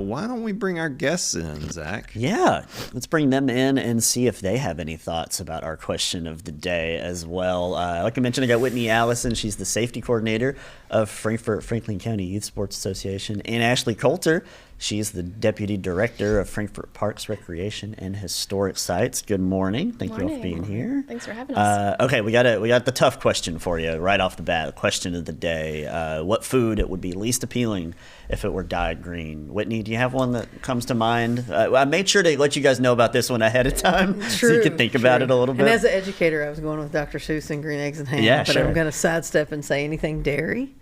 why don't we bring our guests in, Zach? Yeah, let's bring them in and see if they have any thoughts about our question of the day as well. Like I mentioned, I got Whitney Allison. She's the safety coordinator of Frankfort Franklin County Youth Sports Association, and Ashley Coulter. She's the deputy director of Frankfort Parks, Recreation, and Historic Sites. Good morning. Thank you all for being here. Thanks for having us. Okay, we got the tough question for you right off the bat. Question of the day: what food would be least appealing if it were dyed green? Whitney, do you have one that comes to mind? I made sure to let you guys know about this one ahead of time, so you could think about it a little bit. And as an educator, I was going with Dr. Seuss and green eggs and ham. Yeah, but sure. I'm going to sidestep and say anything dairy.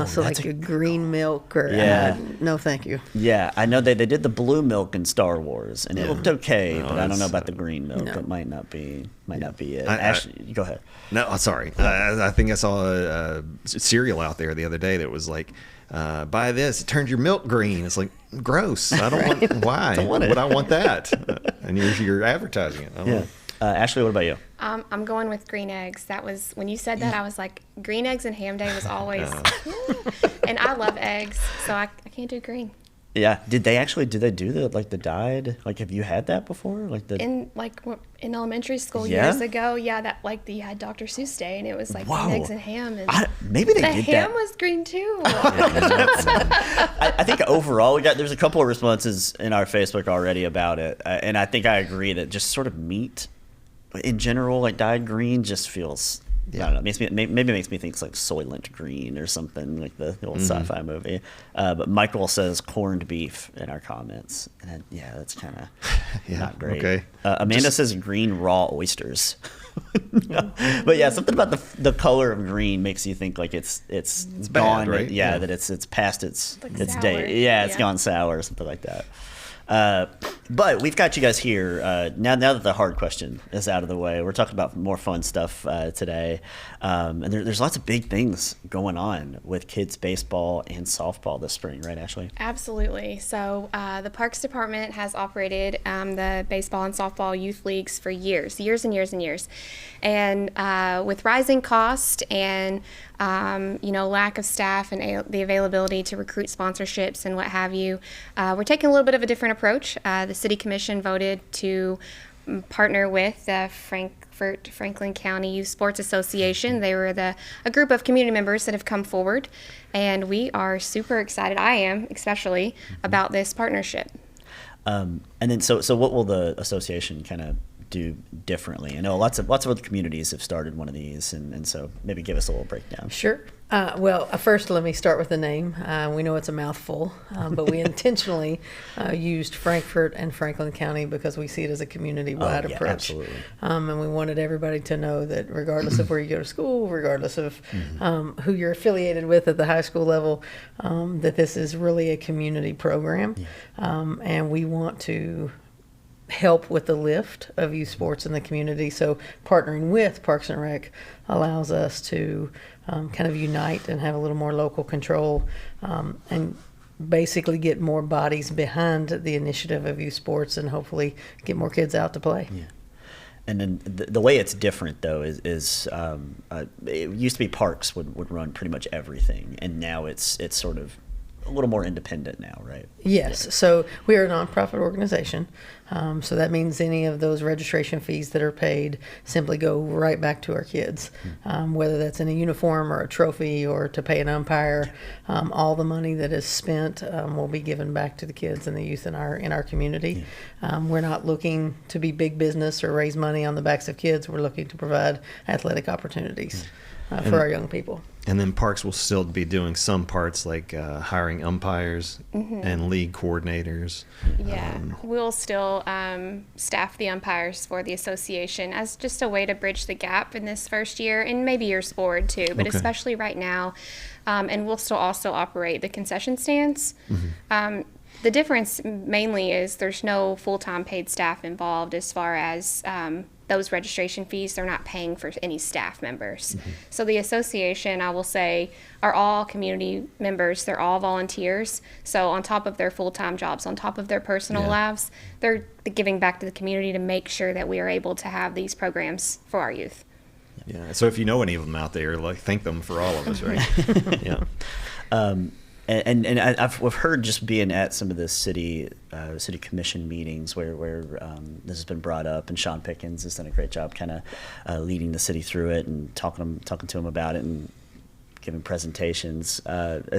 So like a green milk or no, thank you. Yeah, I know they did the blue milk in Star Wars, and it looked okay, but I don't know about the green milk. No. It might not be it. Ashley, go ahead. No, sorry. I think I saw a cereal out there the other day that was like, buy this, it turns your milk green. It's like, gross. I don't want. Why would I want that? And you're advertising it. I don't know. Ashley, what about you? I'm going with green eggs. That was, when you said that, I was like, green eggs and ham day was always, and I love eggs, so I can't do green. Yeah. Did they do the dyed? Like, have you had that before? In elementary school Yeah? years ago, that you had Dr. Seuss Day, and it was like Whoa. green eggs and ham, and maybe they the did ham that. was green too. I think overall there's a couple of responses in our Facebook already about it, and I think I agree that just sort of meat in general, like dyed green, just feels. I don't know. Maybe it makes me think it's like Soylent Green or something, like the old sci-fi movie. But Michael says corned beef in our comments, and that's kind of not great. Okay. Amanda says green raw oysters. But something about the color of green makes you think like it's gone, bad, right? that it's past its sour. day. It's gone sour or something like that. But we've got you guys here now that the hard question is out of the way. We're talking about more fun stuff today, and there's lots of big things going on with kids baseball and softball this spring, right, Ashley? Absolutely. So the Parks Department has operated the baseball and softball youth leagues for years and years and years. And with rising cost and lack of staff and the availability to recruit sponsorships and what have you, we're taking a little bit of a different approach. The City Commission voted to partner with the Frankfort Franklin County Youth Sports Association. They were a group of community members that have come forward, and we are super excited. I am especially about this partnership. And then so what will the association kind of do differently? I know lots of other communities have started one of these, and so maybe give us a little breakdown. Sure. First let me start with the name. We know it's a mouthful, but we intentionally used Frankfort and Franklin County because we see it as a community-wide approach. Absolutely. And we wanted everybody to know that regardless of where you go to school, regardless of who you're affiliated with at the high school level, that this is really a community program. And we want to help with the lift of youth sports in the community. So partnering with Parks and Rec allows us to kind of unite and have a little more local control and basically get more bodies behind the initiative of youth sports and hopefully get more kids out to play. Yeah. And then the way it's different, though, is it used to be Parks would run pretty much everything, and now it's sort of a little more independent now, right? Yes. Yeah. So we are a nonprofit organization. So that means any of those registration fees that are paid simply go right back to our kids, whether that's in a uniform or a trophy or to pay an umpire. All the money that is spent will be given back to the kids and the youth in our community. We're not looking to be big business or raise money on the backs of kids. We're looking to provide athletic opportunities for our young people. And then Parks will still be doing some parts like hiring umpires and league coordinators. Yeah, we'll still staff the umpires for the association as just a way to bridge the gap in this first year, and maybe years forward too, but especially right now. And we'll still also operate the concession stands. The difference mainly is there's no full-time paid staff involved as far as those registration fees. They're not paying for any staff members. So the association, I will say, are all community members. They're all volunteers. So on top of their full-time jobs, on top of their personal lives, they're giving back to the community to make sure that we are able to have these programs for our youth. Yeah. So if you know any of them out there, thank them for all of us, right? Yeah. And we've heard, just being at some of the city commission meetings where this has been brought up, and Sean Pickens has done a great job kind of leading the city through it and talking to them about it and giving presentations.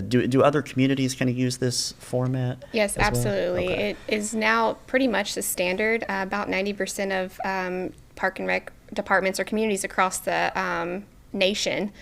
Do other communities kind of use this format? Yes, absolutely. Well? Okay. It is now pretty much the standard. About 90% of park and rec departments or communities across the nation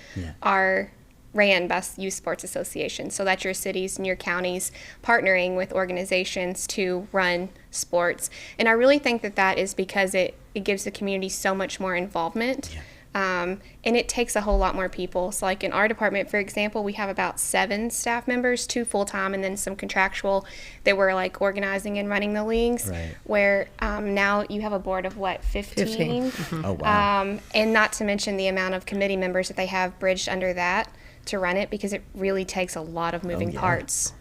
are ran by youth sports associations. So that's your cities and your counties partnering with organizations to run sports. And I really think that is because it gives the community so much more involvement. Yeah. And it takes a whole lot more people. So like in our department, for example, we have about 7 staff members, 2 full-time and then some contractual that were like organizing and running the leagues. Right. Where now you have a board of 15? Mm-hmm. Oh, wow. And not to mention the amount of committee members that they have bridged under that to run it, because it really takes a lot of moving parts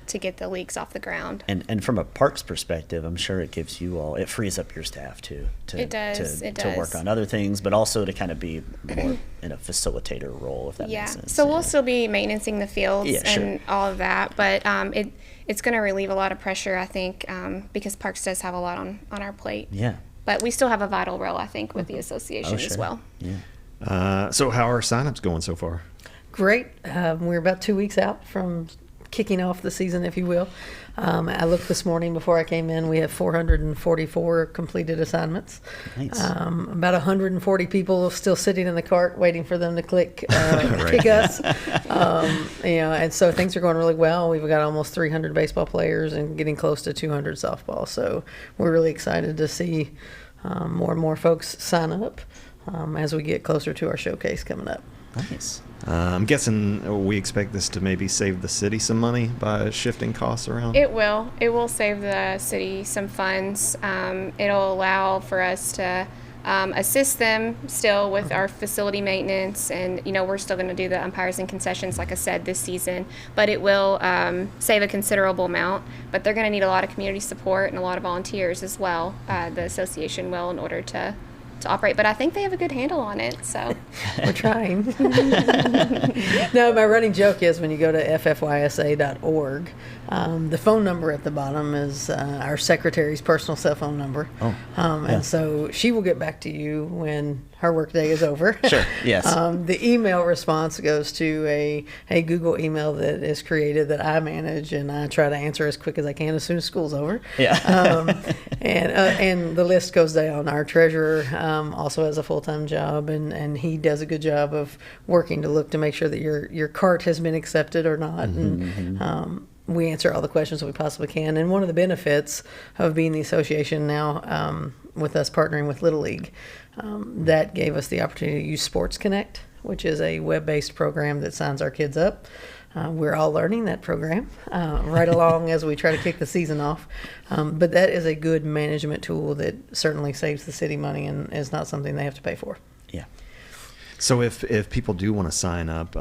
to get the leagues off the ground. And from a parks perspective, I'm sure it frees up your staff too. It does. To work on other things, but also to kind of be more in a facilitator role, if that makes sense. So we'll still be maintaining the fields and all of that, but it's going to relieve a lot of pressure, I think, because Parks does have a lot on our plate. Yeah. But we still have a vital role, I think, with the association as well. Yeah. So how are signups going so far? Great. We're about 2 weeks out from kicking off the season, if you will. I looked this morning before I came in. We have 444 completed assignments. Nice. About 140 people still sitting in the cart waiting for them to kick us. And so things are going really well. We've got almost 300 baseball players and getting close to 200 softball. So we're really excited to see more and more folks sign up as we get closer to our showcase coming up. Nice. I'm guessing we expect this to maybe save the city some money by shifting costs around? It will. It will save the city some funds. It'll allow for us to assist them still with our facility maintenance, and we're still going to do the umpires and concessions, like I said, this season, but it will save a considerable amount. But they're going to need a lot of community support and a lot of volunteers as well. The association will, in order to operate, but I think they have a good handle on it, so we're trying. No, my running joke is when you go to ffysa.org, the phone number at the bottom is our secretary's personal cell phone number. And so she will get back to you when her workday is over. Sure. Yes. The email response goes to a Google email that is created that I manage, and I try to answer as quick as I can as soon as school's over. Yeah. And the list goes down. Our treasurer also has a full-time job, and he does a good job of working to look to make sure that your cart has been accepted or not. And we answer all the questions that we possibly can. And one of the benefits of being the association now, with us partnering with Little League, that gave us the opportunity to use Sports Connect, which is a web-based program that signs our kids up. We're all learning that program right along as we try to kick the season off. But that is a good management tool that certainly saves the city money and is not something they have to pay for. Yeah. So if people do want to sign up,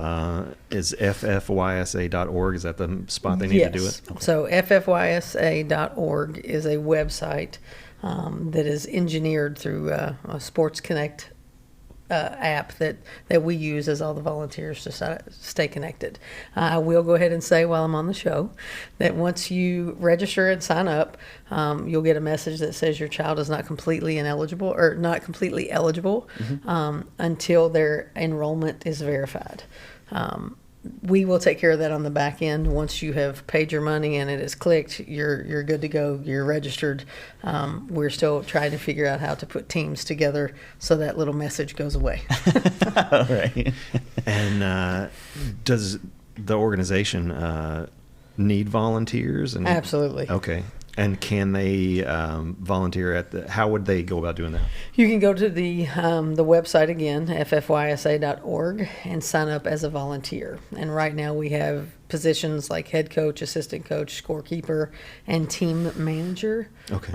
is ffysa.org, is that the spot they need to do it? Okay. So ffysa.org is a website that is engineered through a Sports Connect app that we use as all the volunteers to stay connected. I will go ahead and say while I'm on the show that once you register and sign up, you'll get a message that says your child is not completely eligible until their enrollment is verified. We will take care of that on the back end. Once you have paid your money and it is clicked, you're good to go. You're registered. We're still trying to figure out how to put teams together so that little message goes away. All right. And does the organization need volunteers? And Absolutely. Okay. And can they volunteer how would they go about doing that? You can go to the website again, ffysa.org, and sign up as a volunteer. And right now we have positions like head coach, assistant coach, scorekeeper, and team manager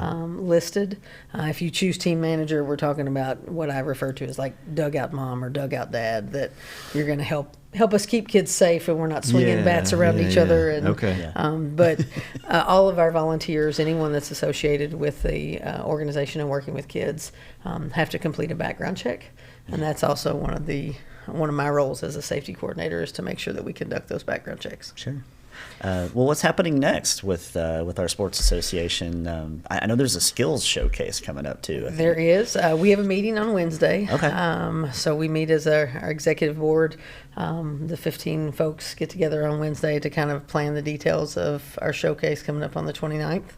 listed. If you choose team manager, we're talking about what I refer to as like dugout mom or dugout dad, that you're going to help us keep kids safe and we're not swinging bats around each other. And, but all of our volunteers, anyone that's associated with the organization and working with kids, have to complete a background check. And that's also one of my roles as a safety coordinator is to make sure that we conduct those background checks. Sure. Well, what's happening next with our sports association? I know there's a skills showcase coming up too. There is. We have a meeting on Wednesday. Okay. So we meet as our executive board. The 15 folks get together on Wednesday to kind of plan the details of our showcase coming up on the 29th.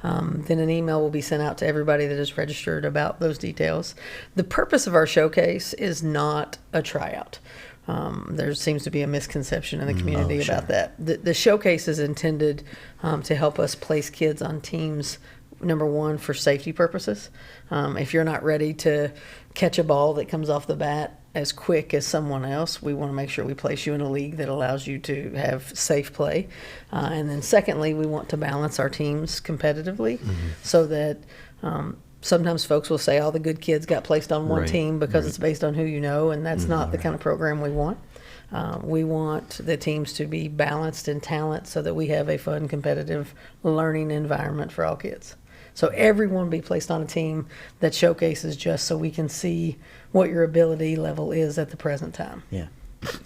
Then an email will be sent out to everybody that is registered about those details. The purpose of our showcase is not a tryout. There seems to be a misconception in the community about that. The showcase is intended to help us place kids on teams, number one, for safety purposes. If you're not ready to catch a ball that comes off the bat as quick as someone else, we want to make sure we place you in a league that allows you to have safe play. And then secondly, we want to balance our teams competitively so that sometimes folks will say all the good kids got placed on one team because it's based on who you know, and that's not the kind of program we want. We want the teams to be balanced in talent so that we have a fun, competitive learning environment for all kids. So everyone be placed on a team that showcases just so we can see what your ability level is at the present time. Yeah.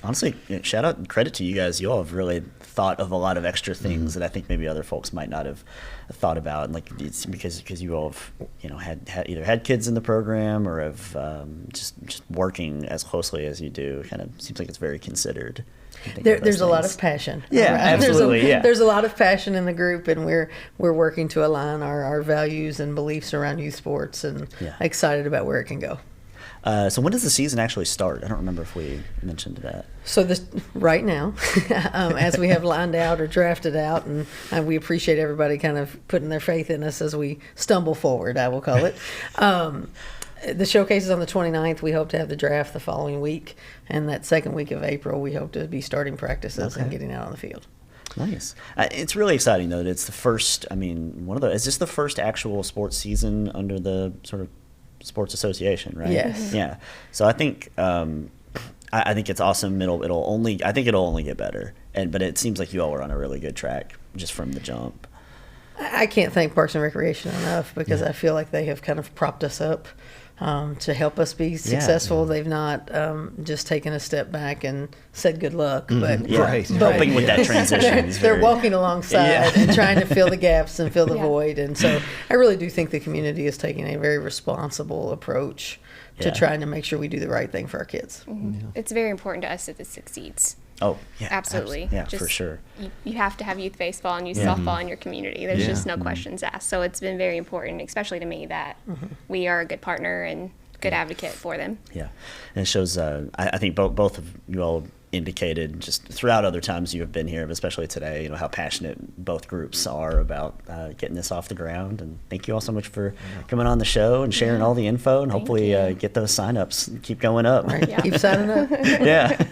Honestly, shout out and credit to you guys. You all have really thought of a lot of extra things that I think maybe other folks might not have thought about. And like it's because you all have had either had kids in the program or have just working as closely as you do. Kind of seems like it's very considered. There's a lot of passion. Yeah, absolutely. There's a lot of passion in the group, and we're working to align our values and beliefs around youth sports, and excited about where it can go. So when does the season actually start? I don't remember if we mentioned that. So right now, as we have lined out or drafted out, and we appreciate everybody kind of putting their faith in us as we stumble forward, I will call it. The showcase is on the 29th. We hope to have the draft the following week. And that second week of April, we hope to be starting practices and getting out on the field. Nice. It's really exciting, though, that it's the first, is this the first actual sports season under the sort of sports association, right? Yes. Yeah. So I think I think it's awesome. It'll only get better. But it seems like you all are on a really good track just from the jump. I can't thank Parks and Recreation enough because I feel like they have kind of propped us up to help us be successful. They've not just taken a step back and said good luck, but helping with that transition. They're walking alongside and trying to fill the gaps and fill the void. And so I really do think the community is taking a very responsible approach to trying to make sure we do the right thing for our kids. It's very important to us that this succeeds. Oh, yeah. Absolutely. Yeah, for sure. You have to have youth baseball and youth softball in your community. There's just no questions asked. So it's been very important, especially to me, that we are a good partner and good advocate for them. Yeah. And it shows, I think both of you all indicated just throughout other times you have been here, but especially today, how passionate both groups are about getting this off the ground. And thank you all so much for coming on the show and sharing all the info, and hopefully get those signups keep going up. Right. Keep signing up. Yeah.